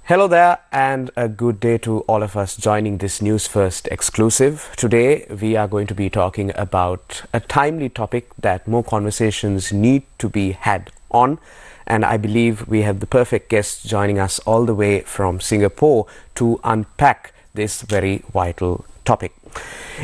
Hello there, and a good day to all of us joining this Newsfirst exclusive. Today, we are going to be talking about a timely topic that more conversations need to be had on. And I believe we have the perfect guest joining us all the way from Singapore to unpack this very vital topic.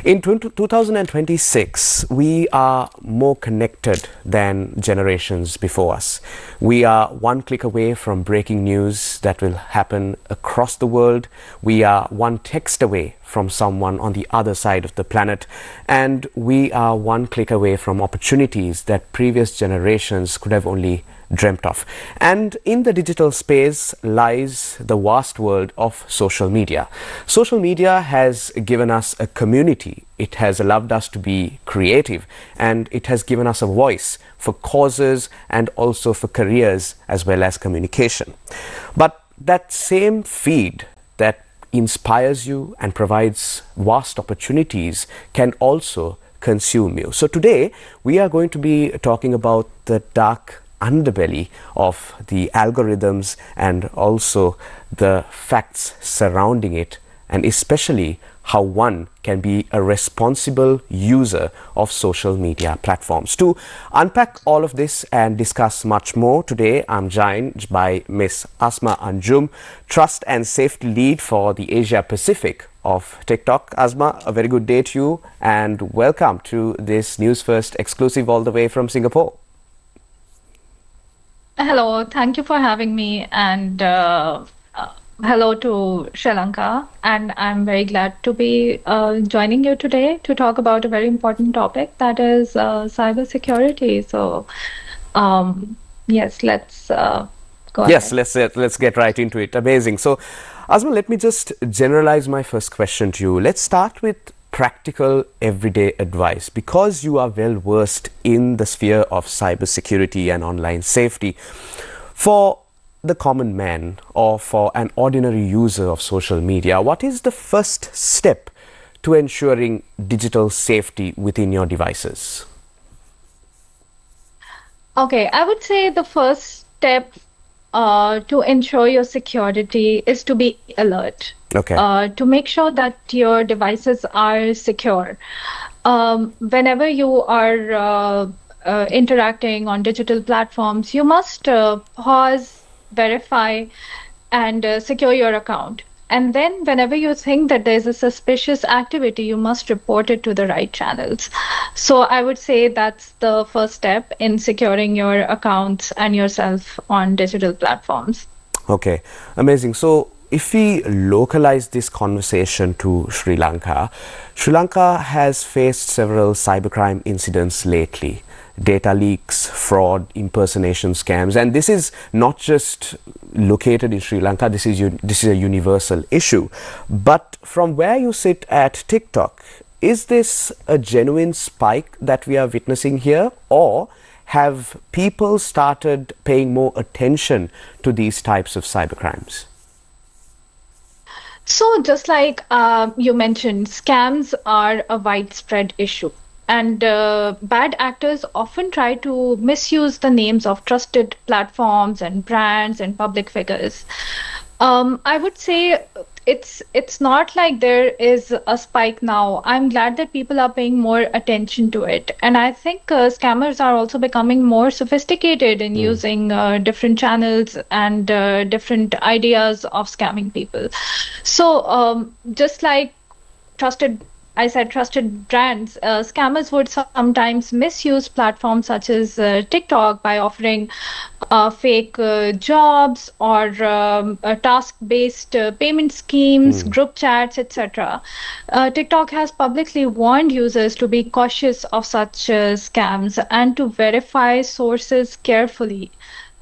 In 2026, we are more connected than generations before us. We are one click away from breaking news that will happen across the world. We are one text away from someone on the other side of the planet. And we are one click away from opportunities that previous generations could have only dreamt of. And in the digital space lies the vast world of social media. Social media has given us a community. It has allowed us to be creative, and it has given us a voice for causes and also for careers as well as communication. But that same feed that inspires you and provides vast opportunities can also consume you. So today we are going to be talking about the dark underbelly of the algorithms and also the facts surrounding it, and especially how one can be a responsible user of social media platforms. To unpack all of this and discuss much more, today I'm joined by Miss Asma Anjum, Trust and Safety Lead for the Asia Pacific of TikTok. Asma, a very good day to you and welcome to this Newsfirst exclusive all the way from Singapore. Hello, thank you for having me, and hello to Sri Lanka. And I'm very glad to be joining you today to talk about a very important topic, that is cybersecurity. So, yes, let's go Yes, ahead. let's get right into it. Amazing. So, Asma, let me just generalize my first question to you. Let's start with practical everyday advice, because you are well versed in the sphere of cybersecurity and online safety. For the common man or for an ordinary user of social media, what is the first step to ensuring digital safety within your devices? Okay, I would say the first step to ensure your security is to be alert, Okay. to make sure that your devices are secure. Whenever you are interacting on digital platforms, you must pause, verify, and secure your account. And then, whenever you think that there's a suspicious activity, you must report it to the right channels. So, I would say that's the first step in securing your accounts and yourself on digital platforms. Okay, amazing. So, if we localize this conversation to Sri Lanka, Sri Lanka has faced several cybercrime incidents lately. Data leaks, fraud, impersonation scams, and this is not just located in Sri Lanka. This is a universal issue. But from where you sit at TikTok, is this a genuine spike that we are witnessing here, or have people started paying more attention to these types of cybercrimes? So, just like you mentioned, scams are a widespread issue. And bad actors often try to misuse the names of trusted platforms and brands and public figures. I would say it's not like there is a spike now. I'm glad that people are paying more attention to it, and I think scammers are also becoming more sophisticated in using different channels and different ideas of scamming people. So just like trusted I said trusted brands, scammers would sometimes misuse platforms such as TikTok by offering fake jobs or task-based payment schemes, group chats, etc. TikTok has publicly warned users to be cautious of such scams and to verify sources carefully.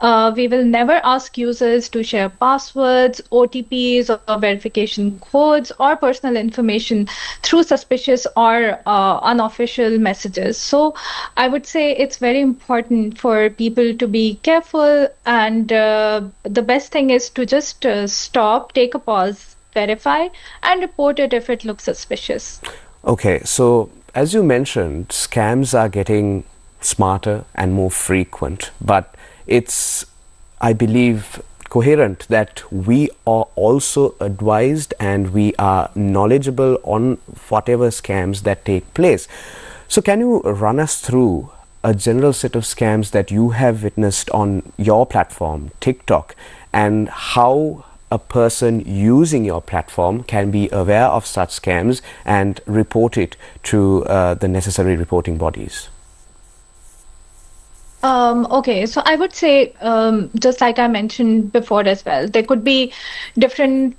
We will never ask users to share passwords, OTPs, or verification codes, or personal information through suspicious or unofficial messages. So, I would say it's very important for people to be careful, and the best thing is to just stop, take a pause, verify, and report it if it looks suspicious. Okay, so as you mentioned, scams are getting smarter and more frequent, but it's, I believe, coherent that we are also advised and we are knowledgeable on whatever scams that take place. So can you run us through a general set of scams that you have witnessed on your platform, TikTok, and how a person using your platform can be aware of such scams and report it to the necessary reporting bodies? Okay, so I would say, just like I mentioned before as well, there could be different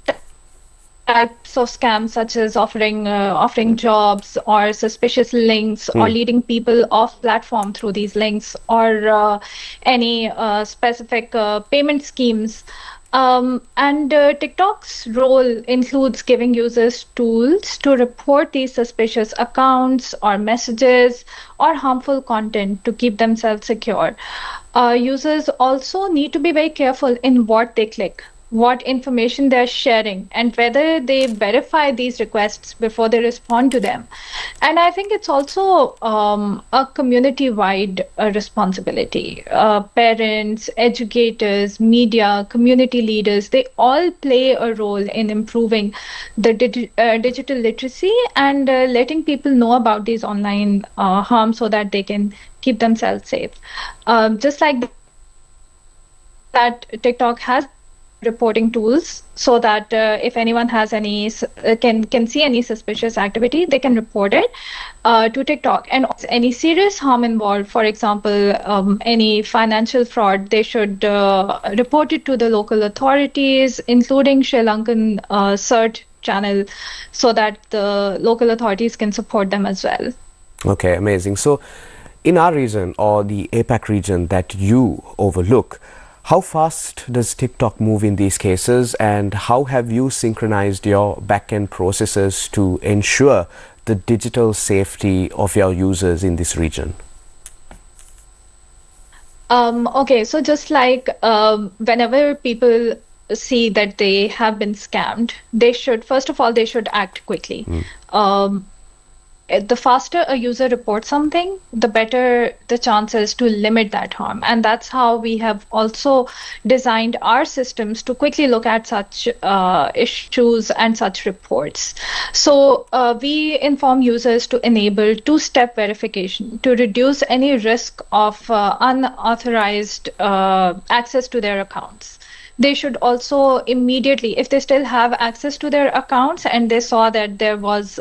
types of scams, such as offering jobs or suspicious links, or Hmm. leading people off platform through these links, or any specific payment schemes. And TikTok's role includes giving users tools to report these suspicious accounts or messages or harmful content to keep themselves secure. Users also need to be very careful in what they click, what information they're sharing, and whether they verify these requests before they respond to them. And I think it's also a community-wide responsibility. Parents, educators, media, community leaders, they all play a role in improving the digital literacy and letting people know about these online harms so that they can keep themselves safe. Just like that, TikTok has reporting tools so that if anyone has can see any suspicious activity, they can report it to TikTok. And any serious harm involved, for example, any financial fraud, they should report it to the local authorities, including Sri Lankan CERT channel, so that the local authorities can support them as well. Okay, amazing. So, in our region or the APAC region that you overlook, how fast does TikTok move in these cases, and how have you synchronized your backend processes to ensure the digital safety of your users in this region? Okay, so just like whenever people see that they have been scammed, they should, first of all, they should act quickly. Mm. Um, the faster a user reports something, the better the chances to limit that harm. And that's how we have also designed our systems to quickly look at such issues and such reports. So we inform users to enable two-step verification to reduce any risk of unauthorized access to their accounts. They should also immediately, if they still have access to their accounts and they saw that there was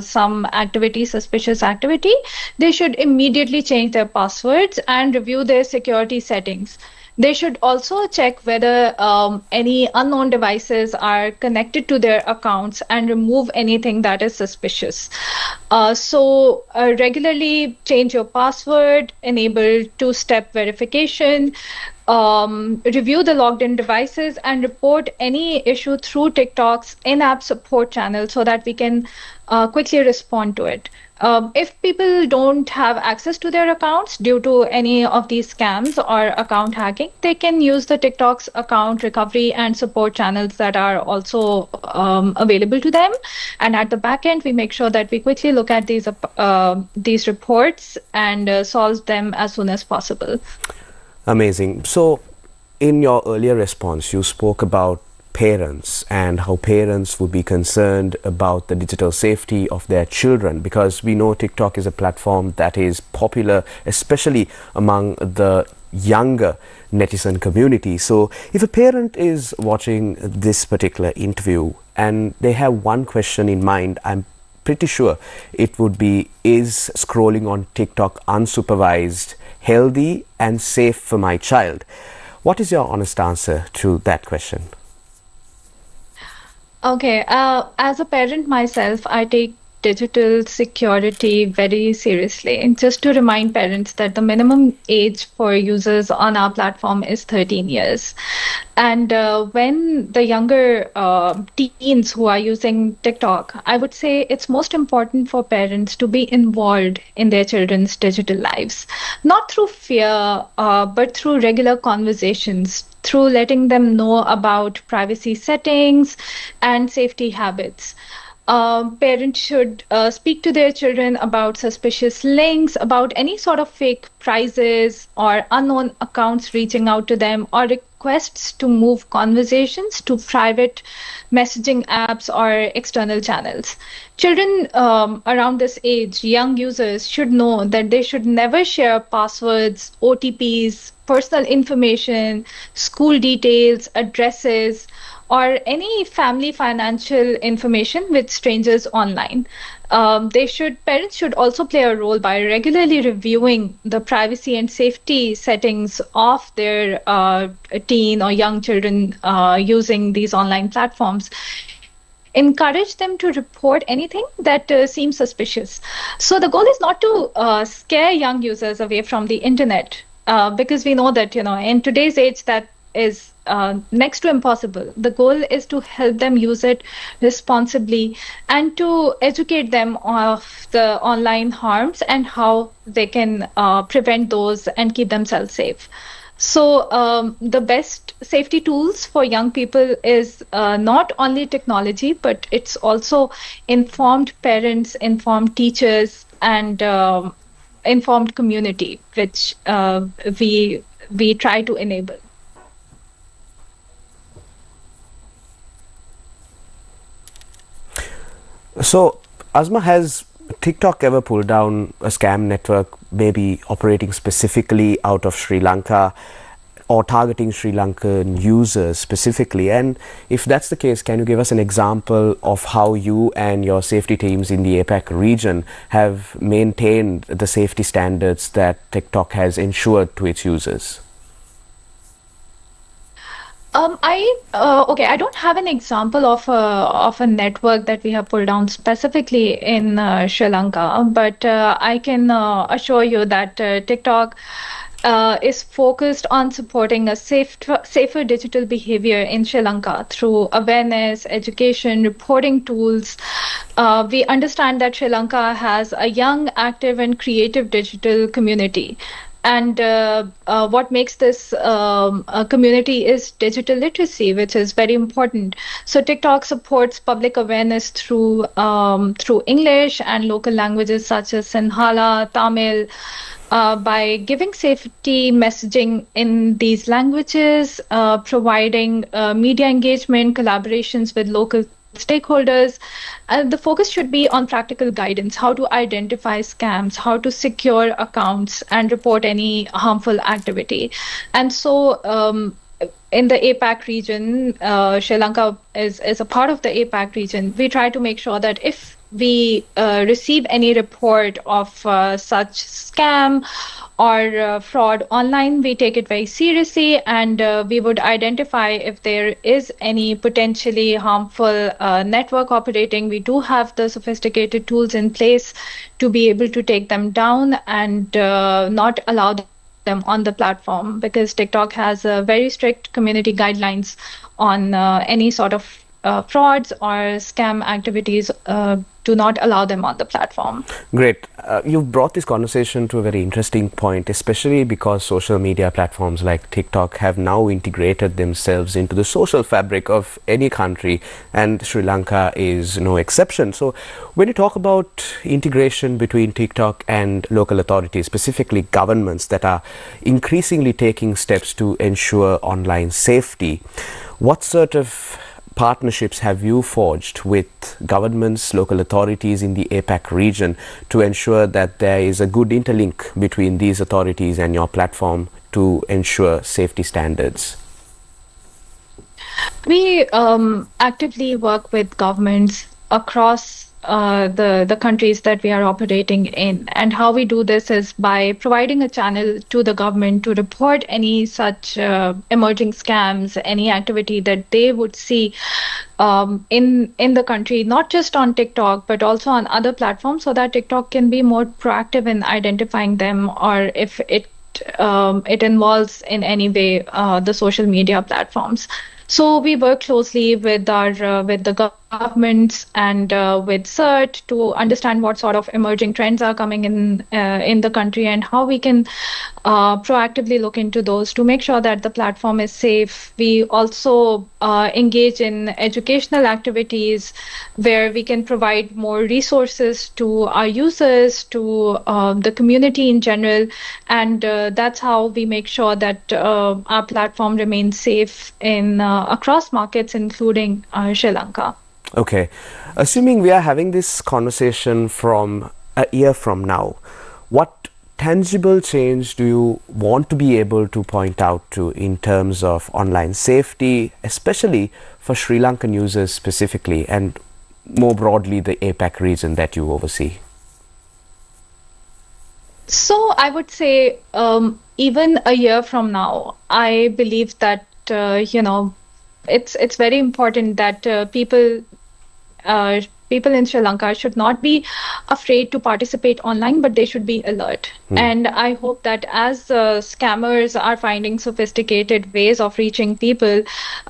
some activity, suspicious activity, they should immediately change their passwords and review their security settings. They should also check whether any unknown devices are connected to their accounts and remove anything that is suspicious. Regularly change your password, enable two-step verification, review the logged in devices, and report any issue through TikTok's in-app support channel so that we can quickly respond to it. If people don't have access to their accounts due to any of these scams or account hacking, they can use the TikTok's account recovery and support channels that are also available to them. And at the back end, we make sure that we quickly look at these reports and solve them as soon as possible. Amazing. So, in your earlier response, you spoke about parents and how parents would be concerned about the digital safety of their children, because we know TikTok is a platform that is popular, especially among the younger netizen community. So, if a parent is watching this particular interview and they have one question in mind, I'm pretty sure it would be, is scrolling on TikTok unsupervised healthy and safe for my child? What is your honest answer to that question? Okay, as a parent myself, I take digital security very seriously. And just to remind parents that the minimum age for users on our platform is 13 years. And when the younger teens who are using TikTok, I would say it's most important for parents to be involved in their children's digital lives, not through fear, but through regular conversations, through letting them know about privacy settings and safety habits. Parents should speak to their children about suspicious links, about any sort of fake prizes or unknown accounts reaching out to them, or requests to move conversations to private messaging apps or external channels. Children around this age, young users, should know that they should never share passwords, OTPs, personal information, school details, addresses, or any family financial information with strangers online. Parents should also play a role by regularly reviewing the privacy and safety settings of their teen or young children using these online platforms. Encourage them to report anything that seems suspicious. So the goal is not to scare young users away from the internet, because we know that, in today's age that is next to impossible. The goal is to help them use it responsibly and to educate them of the online harms and how they can prevent those and keep themselves safe. So the best safety tools for young people is not only technology, but it's also informed parents, informed teachers, and informed community, which we try to enable. So, Asma, has TikTok ever pulled down a scam network, maybe operating specifically out of Sri Lanka or targeting Sri Lankan users specifically? And if that's the case, can you give us an example of how you and your safety teams in the APAC region have maintained the safety standards that TikTok has ensured to its users? I don't have an example of a network that we have pulled down specifically in Sri Lanka, but I can assure you that TikTok is focused on supporting a safer digital behavior in Sri Lanka through awareness, education, reporting tools. We understand that Sri Lanka has a young, active, and creative digital community. And what makes this a community is digital literacy, which is very important. So TikTok supports public awareness through English and local languages such as Sinhala, Tamil, by giving safety messaging in these languages, providing media engagement, collaborations with local stakeholders. The focus should be on practical guidance, how to identify scams, how to secure accounts, and report any harmful activity. And so, in the APAC region, Sri Lanka is a part of the APAC region. We try to make sure that if we receive any report of such scam or fraud online, we take it very seriously, and we would identify if there is any potentially harmful network operating. We do have the sophisticated tools in place to be able to take them down and not allow them on the platform, because TikTok has very strict community guidelines on any sort of frauds or scam activities. Do not allow them on the platform. Great. You've brought this conversation to a very interesting point, especially because social media platforms like TikTok have now integrated themselves into the social fabric of any country, and Sri Lanka is no exception. So when you talk about integration between TikTok and local authorities, specifically governments that are increasingly taking steps to ensure online safety, what sort of partnerships have you forged with governments, local authorities in the APAC region to ensure that there is a good interlink between these authorities and your platform to ensure safety standards? We actively work with governments across the countries that we are operating in. And how we do this is by providing a channel to the government to report any such emerging scams, any activity that they would see in the country, not just on TikTok, but also on other platforms, so that TikTok can be more proactive in identifying them, or if it involves in any way the social media platforms. So we work closely with the governments and with CERT to understand what sort of emerging trends are coming in the country and how we can proactively look into those to make sure that the platform is safe. We also engage in educational activities where we can provide more resources to our users, to the community in general, and that's how we make sure that our platform remains safe in across markets, including Sri Lanka. Okay. Assuming we are having this conversation from a year from now, what tangible change do you want to be able to point out to in terms of online safety, especially for Sri Lankan users specifically, and more broadly the APAC region that you oversee? So I would say even a year from now, I believe that it's very important that uh, people in Sri Lanka should not be afraid to participate online, but they should be alert. And I hope that as scammers are finding sophisticated ways of reaching people,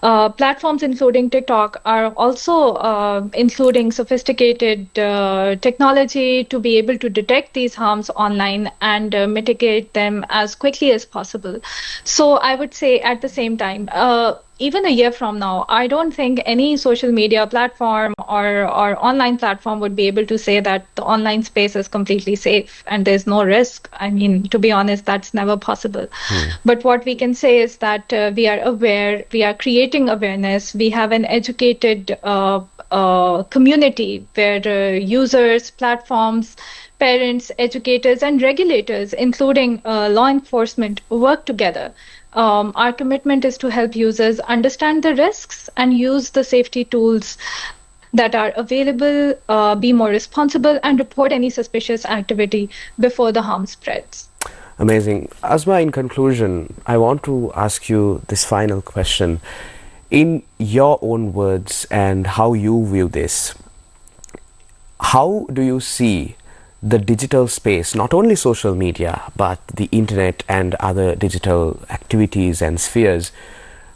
platforms including TikTok are also including sophisticated technology to be able to detect these harms online and mitigate them as quickly as possible. So I would say at the same time, even a year from now, I don't think any social media platform or online platform would be able to say that the online space is completely safe and there's no risk. I mean, to be honest, that's never possible. But what we can say is that we are aware, we are creating awareness, we have an educated community where users, platforms, parents, educators, and regulators, including law enforcement, work together. Our commitment is to help users understand the risks and use the safety tools that are available, be more responsible, and report any suspicious activity before the harm spreads. Amazing. Asma, in conclusion, I want to ask you this final question. In your own words and how you view this, how do you see the digital space, not only social media, but the internet and other digital activities and spheres?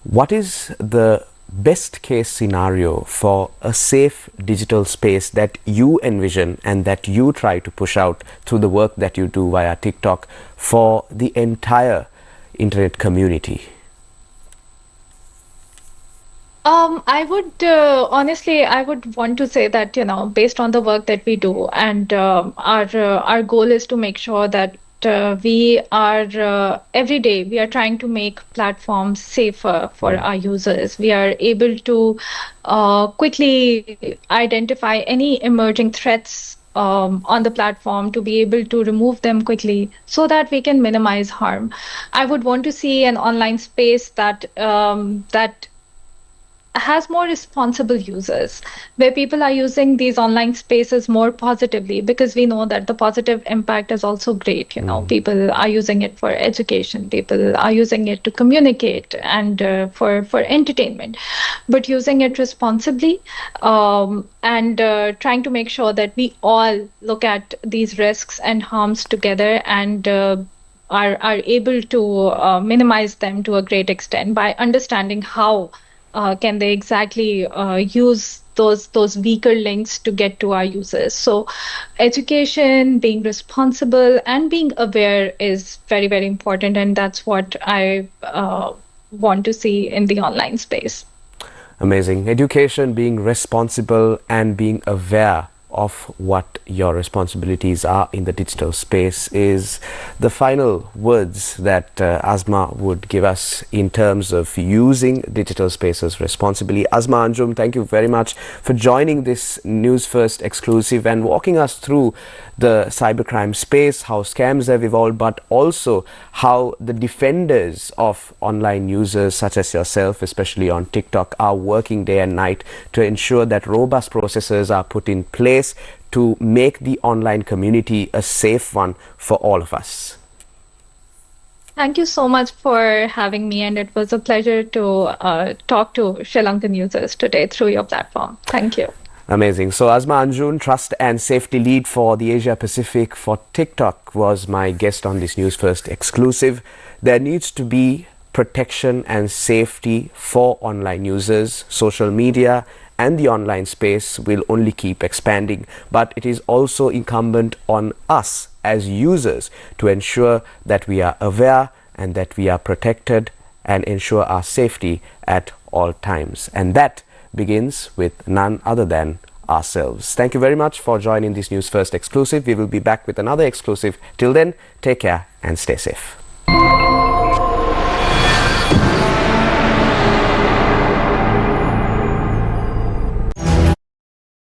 What is the best case scenario for a safe digital space that you envision and that you try to push out through the work that you do via TikTok for the entire internet community? I would honestly, I would want to say that, based on the work that we do, and our goal is to make sure that we are every day we are trying to make platforms safer for our users. We are able to quickly identify any emerging threats on the platform to be able to remove them quickly so that we can minimize harm. I would want to see an online space that has more responsible users, where people are using these online spaces more positively, because we know that the positive impact is also great. People are using it for education, people are using it to communicate and for entertainment, but using it responsibly, and trying to make sure that we all look at these risks and harms together and are able to minimize them to a great extent by understanding how can they exactly use those weaker links to get to our users. So education, being responsible, and being aware is very, very important, and that's what I want to see in the online space. Amazing. Education, being responsible, and being aware of what your responsibilities are in the digital space is the final words that Asma would give us in terms of using digital spaces responsibly. Asma Anjum, thank you very much for joining this Newsfirst exclusive and walking us through the cybercrime space, how scams have evolved, but also how the defenders of online users such as yourself, especially on TikTok, are working day and night to ensure that robust processes are put in place to make the online community a safe one for all of us. Thank you so much for having me, and it was a pleasure to talk to Sri Lankan users today through your platform. Thank you. Amazing. So Asma Anjum, Trust and Safety Lead for the Asia Pacific for TikTok, was my guest on this Newsfirst exclusive. There needs to be protection and safety for online users, social media, and the online space will only keep expanding, but it is also incumbent on us as users to ensure that we are aware and that we are protected and ensure our safety at all times. And that begins with none other than ourselves. Thank you very much for joining this News First exclusive. We will be back with another exclusive. Till then, take care and stay safe.